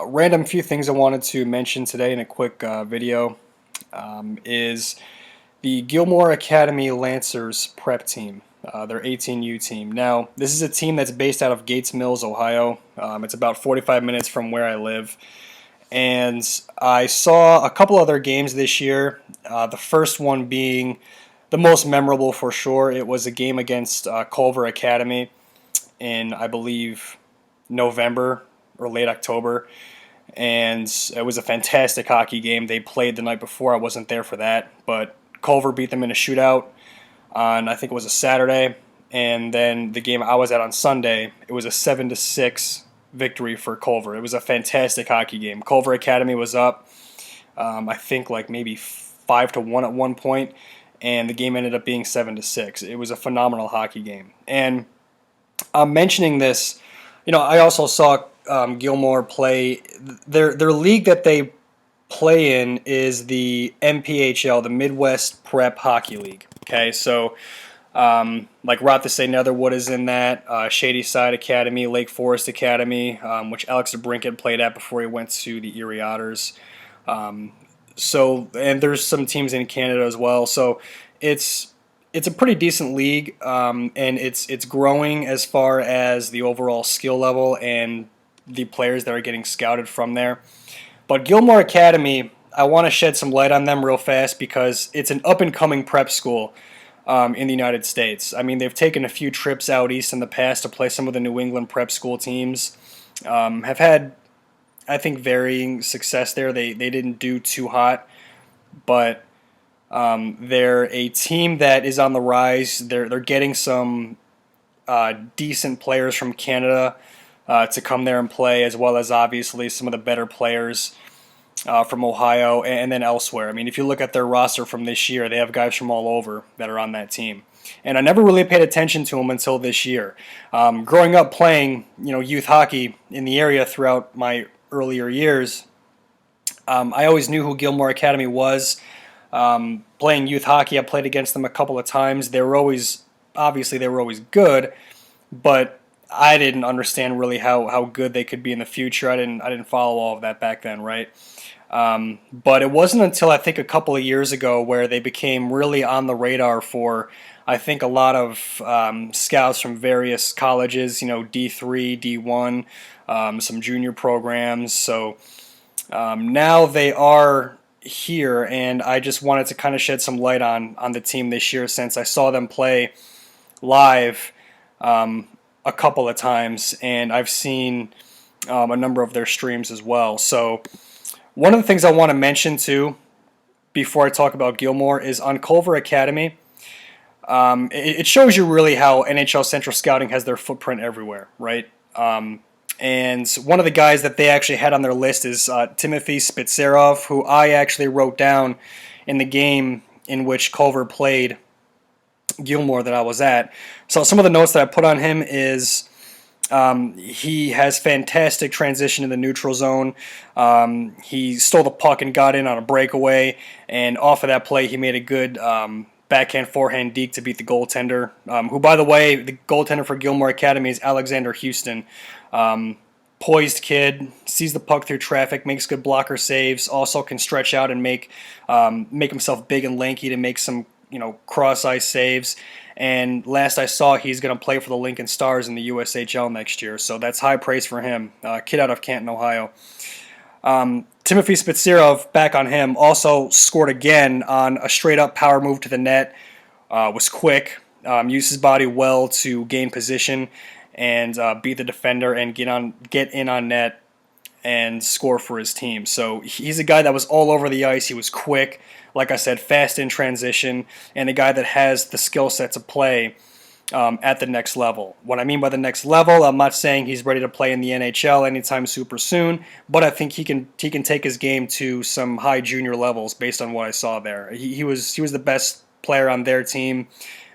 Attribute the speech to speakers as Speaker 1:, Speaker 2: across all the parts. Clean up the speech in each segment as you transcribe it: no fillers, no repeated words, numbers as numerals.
Speaker 1: Random few things I wanted to mention today in a quick video is the Gilmore Academy Lancers prep team, their 18U team. Now, this is a team that's based out of Gates Mills, Ohio. It's about 45 minutes from where I live. And I saw a couple other games this year, the first one being the most memorable for sure. It was a game against Culver Academy in, I believe, November or late October, and it was a fantastic hockey game. They played the night before. I wasn't there for that, but Culver beat them in a shootout on, I think it was a Saturday, and then the game I was at on Sunday, it was a 7-6 victory for Culver. It was a fantastic hockey game. Culver Academy was up, I think like maybe 5-1 at one point, and the game ended up being 7-6. It was a phenomenal hockey game, and I'm mentioning this. I also saw Gilmore play. Their league that they play in is the MPHL, the Midwest Prep Hockey League. Okay, so like Rothesay Netherwood is in that, Shady Side Academy, Lake Forest Academy, which Alex DeBrincat played at before he went to the Erie Otters. And there's some teams in Canada as well. So it's a pretty decent league, and it's growing as far as the overall skill level and the players that are getting scouted from there. But Gilmore Academy, I want to shed some light on them real fast because it's an up-and-coming prep school in the United States. I mean, they've taken a few trips out east in the past to play some of the New England prep school teams. Have had, I think, varying success there. They didn't do too hot, but they're a team that is on the rise. They're getting some decent players from Canada to come there and play, as well as obviously some of the better players from Ohio and then elsewhere. I mean, if you look at their roster from this year, they have guys from all over that are on that team. And I never really paid attention to them until this year. Growing up playing, youth hockey in the area throughout my earlier years, I always knew who Gilmore Academy was. Playing youth hockey, I played against them a couple of times. They were always good, but I didn't understand really how good they could be in the future. I didn't follow all of that back then, right? But it wasn't until I think a couple of years ago where they became really on the radar for, I think, a lot of scouts from various colleges, D3, D1, some junior programs. So now they are here, and I just wanted to kind of shed some light on the team this year since I saw them play live a couple of times, and I've seen a number of their streams as well. So one of the things I want to mention too before I talk about Gilmore is on Culver Academy. It shows you really how NHL Central Scouting has their footprint everywhere, right? And one of the guys that they actually had on their list is Timothy Spitserov, who I actually wrote down in the game in which Culver played Gilmore that I was at. So some of the notes that I put on him is he has fantastic transition in the neutral zone. He stole the puck and got in on a breakaway, and off of that play he made a good backhand forehand deke to beat the goaltender, who, by the way, the goaltender for Gilmore Academy is Alexander Houston. Poised kid, sees the puck through traffic, makes good blocker saves, also can stretch out and make himself big and lanky to make some cross ice saves. And last I saw, he's going to play for the Lincoln Stars in the USHL next year, so that's high praise for him. Kid out of Canton, Ohio. Timothy Spitserov, back on him, also scored again on a straight-up power move to the net. Was quick, used his body well to gain position and beat the defender and get in on net and score for his team. So he's a guy that was all over the ice. He was quick, like I said, fast in transition, and a guy that has the skill set to play at the next level. What I mean by the next level, I'm not saying he's ready to play in the NHL anytime super soon, but I think he can take his game to some high junior levels based on what I saw there. He was the best player on their team,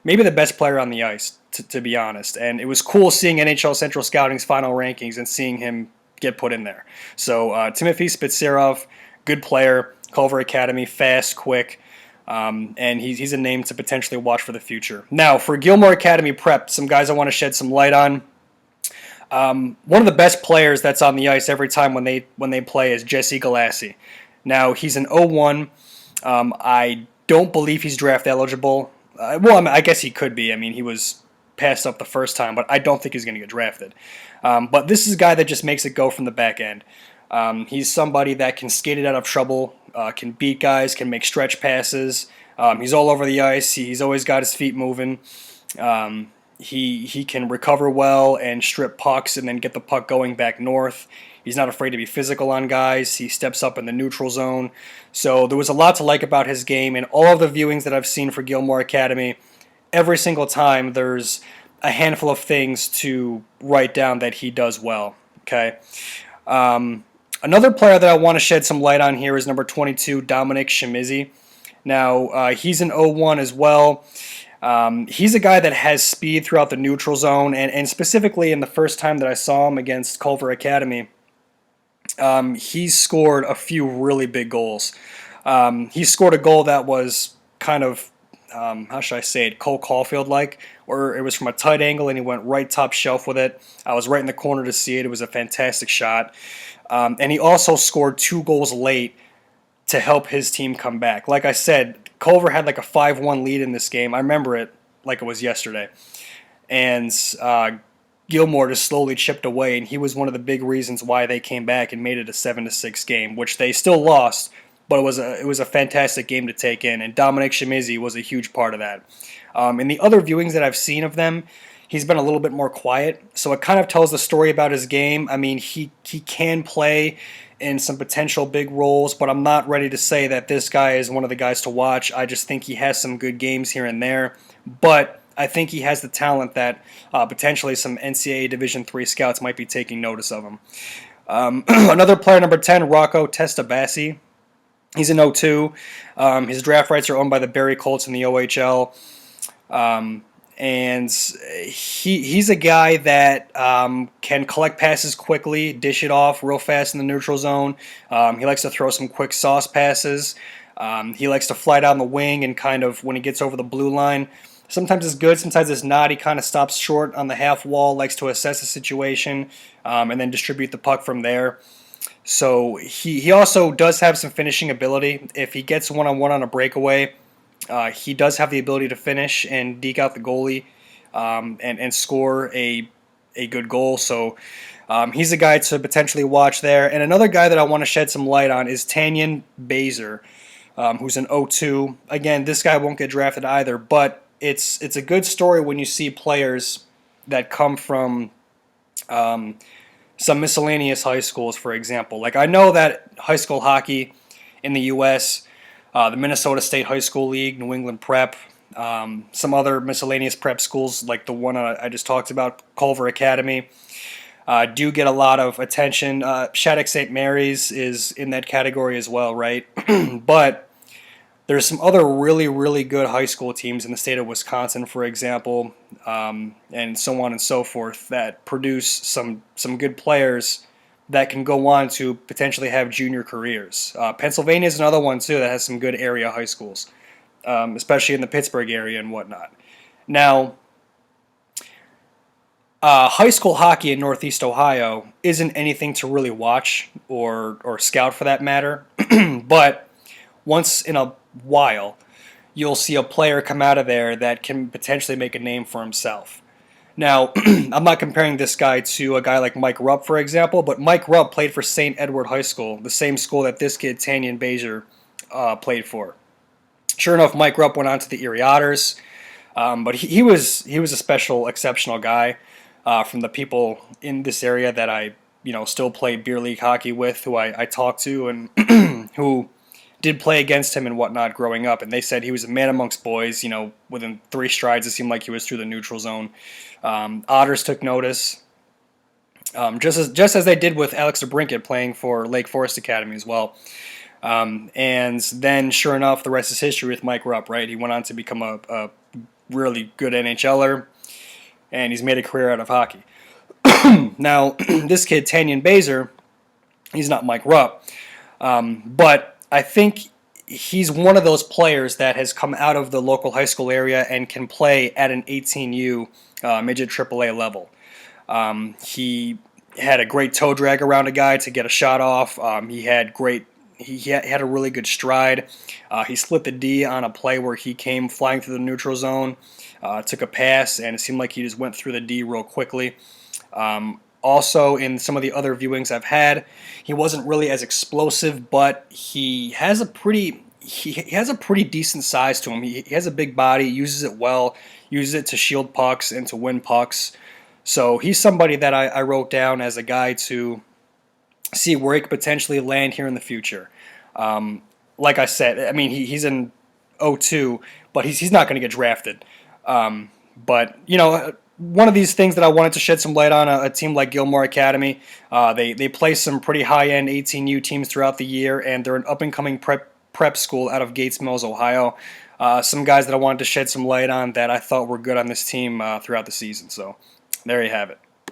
Speaker 1: maybe the best player on the ice, to be honest. And it was cool seeing NHL Central Scouting's final rankings and seeing him get put in there. So Timothy Spitserov, good player, Culver Academy, fast, quick, and he's a name to potentially watch for the future. Now, for Gilmore Academy prep, some guys I want to shed some light on. One of the best players that's on the ice every time when they play is Jesse Galassi. Now he's an 0-1. I don't believe he's draft eligible. Well, I mean, I guess he could be. I mean, he was passed up the first time, but I don't think he's going to get drafted. But this is a guy that just makes it go from the back end. He's somebody that can skate it out of trouble, can beat guys, can make stretch passes. He's all over the ice. He's always got his feet moving. He can recover well and strip pucks and then get the puck going back north. He's not afraid to be physical on guys. He steps up in the neutral zone. So there was a lot to like about his game, and all of the viewings that I've seen for Gilmore Academy, every single time there's a handful of things to write down that he does well. Okay. Another player that I want to shed some light on here is number 22, Dominic Shimizi. Now, he's an 0-1 as well. He's a guy that has speed throughout the neutral zone, and specifically in the first time that I saw him against Culver Academy, he's scored a few really big goals. He scored a goal that was kind of, how should I say it, Cole Caulfield-like, or it was from a tight angle and he went right top shelf with it. I was right in the corner to see it. It was a fantastic shot. And he also scored 2 goals late to help his team come back. Like I said, Culver had like a 5-1 lead in this game. I remember it like it was yesterday. And Gilmore just slowly chipped away, and he was one of the big reasons why they came back and made it a 7-6 game, which they still lost, but it was a fantastic game to take in, and Dominic Shimizi was a huge part of that. In the other viewings that I've seen of them, he's been a little bit more quiet, so it kind of tells the story about his game. I mean, he can play in some potential big roles, but I'm not ready to say that this guy is one of the guys to watch. I just think he has some good games here and there, but I think he has the talent that potentially some NCAA Division III scouts might be taking notice of him. Another player, number 10, Rocco Testabassi. He's an 0-2. His draft rights are owned by the Barrie Colts in the OHL. And he's a guy that can collect passes quickly, dish it off real fast in the neutral zone. He likes to throw some quick sauce passes. He likes to fly down the wing and kind of, when he gets over the blue line, sometimes it's good, sometimes it's not. He kind of stops short on the half wall, likes to assess the situation, and then distribute the puck from there. So he also does have some finishing ability. If he gets one-on-one on a breakaway, he does have the ability to finish and deke out the goalie and score a good goal. So he's a guy to potentially watch there. And another guy that I want to shed some light on is Tanyan Baser, who's an 0-2. Again, this guy won't get drafted either, but it's a good story when you see players that come from some miscellaneous high schools, for example. Like, I know that high school hockey in the U.S., the Minnesota State High School League, New England Prep, some other miscellaneous prep schools like the one I just talked about, Culver Academy, do get a lot of attention. Shattuck St. Mary's is in that category as well, right? But there's some other really, really good high school teams in the state of Wisconsin, for example, and so on and so forth, that produce some good players that can go on to potentially have junior careers. Pennsylvania is another one, too, that has some good area high schools, especially in the Pittsburgh area and whatnot. Now, high school hockey in Northeast Ohio isn't anything to really watch or scout for that matter, but once in a while, you'll see a player come out of there that can potentially make a name for himself. Now, I'm not comparing this guy to a guy like Mike Rupp, for example, but Mike Rupp played for St. Edward High School, the same school that this kid, Tanyan Baser, played for. Sure enough, Mike Rupp went on to the Erie Otters, but he was a special, exceptional guy from the people in this area that I still play beer league hockey with, who I talk to, and who did play against him and whatnot growing up, and they said he was a man amongst boys. Within 3 strides, it seemed like he was through the neutral zone. Otters took notice, just as they did with Alex DeBrincat playing for Lake Forest Academy as well. And then, sure enough, the rest is history with Mike Rupp, right? He went on to become a really good NHLer, and he's made a career out of hockey. Now, this kid, Tanyan Baser, he's not Mike Rupp, but I think he's one of those players that has come out of the local high school area and can play at an 18U midget AAA level. He had a great toe drag around a guy to get a shot off. He had great. He had a really good stride. He split the D on a play where he came flying through the neutral zone, took a pass, and it seemed like he just went through the D real quickly. Also, in some of the other viewings I've had, he wasn't really as explosive, but he has a pretty decent size to him. He has a big body, uses it well, uses it to shield pucks and to win pucks. So he's somebody that I wrote down as a guy to see where he could potentially land here in the future. Like I said, I mean he's in 02, but he's not going to get drafted. But one of these things that I wanted to shed some light on, a team like Gilmore Academy, they play some pretty high-end 18U teams throughout the year, and they're an up-and-coming prep school out of Gates Mills, Ohio. Some guys that I wanted to shed some light on that I thought were good on this team throughout the season. So there you have it.